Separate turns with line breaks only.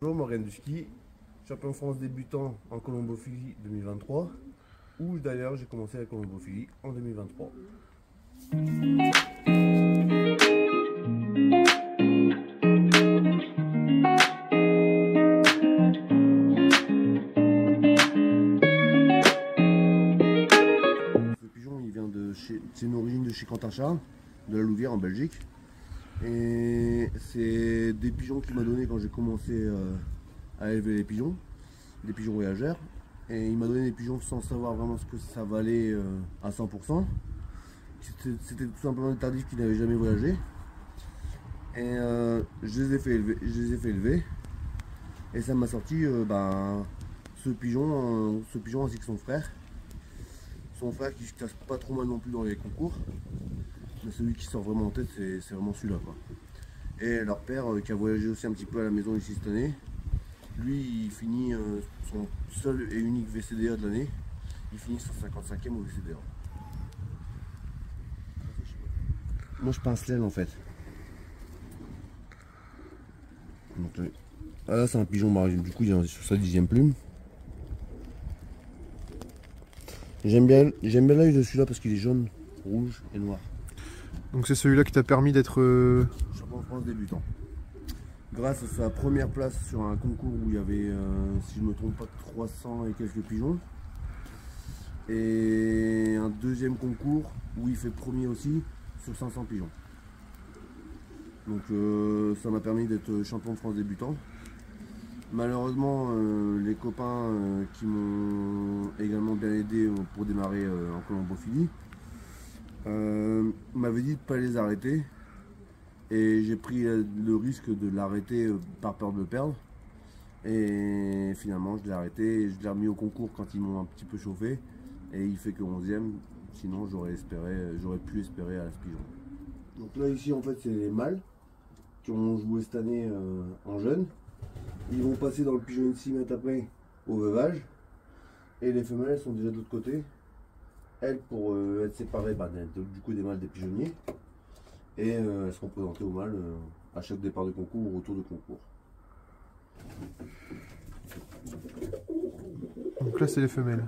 Bonjour Morgane du ski, champion de France débutant en colombophilie 2023, où d'ailleurs j'ai commencé la colombophilie en 2023. Ce pigeon il vient de chez, c'est une origine de chez Quentin Charles, de la Louvière en Belgique. Et c'est des pigeons qu'il m'a donné quand j'ai commencé à élever les pigeons, des pigeons voyageurs. Et il m'a donné des pigeons sans savoir vraiment ce que ça valait à 100%. C'était tout simplement des tardifs qui n'avaient jamais voyagé. Et je les ai fait élever. Et ça m'a sorti ce pigeon ainsi que son frère. Son frère qui se classe pas trop mal non plus dans les concours. Mais celui qui sort vraiment en tête, c'est vraiment celui-là, quoi. Et leur père, qui a voyagé aussi un petit peu à la maison ici cette année, lui, il finit son seul et unique VCDA de l'année. Il finit son 55e au VCDA. Moi, je pince l'aile en fait. Donc, là, c'est un pigeon marié. Du coup, il est sur sa 10e plume. J'aime bien l'œil de celui-là parce qu'il est jaune, rouge et noir.
Donc c'est celui-là qui t'a permis d'être
champion de France débutant. Grâce à sa première place sur un concours où il y avait, si je ne me trompe pas, 300 et quelques pigeons. Et un deuxième concours où il fait premier aussi sur 500 pigeons. Donc ça m'a permis d'être champion de France débutant. Malheureusement, les copains qui m'ont également bien aidé pour démarrer en colombophilie m'avaient dit de ne pas les arrêter. Et j'ai pris le risque de l'arrêter par peur de le perdre. Et finalement, je l'ai arrêté et je l'ai remis au concours quand ils m'ont un petit peu chauffé. Et il fait que 11e, sinon j'aurais pu espérer à ce pigeon. Donc là, ici, en fait, c'est les mâles qui ont joué cette année en jeune. Ils vont passer dans le pigeon de 6 mètres après au veuvage. Et les femelles, elles sont déjà de l'autre côté. Elles, pour être séparées du coup des mâles des pigeonniers. Et elles seront présentées aux mâles à chaque départ de concours ou retour de concours.
Donc là c'est les femelles.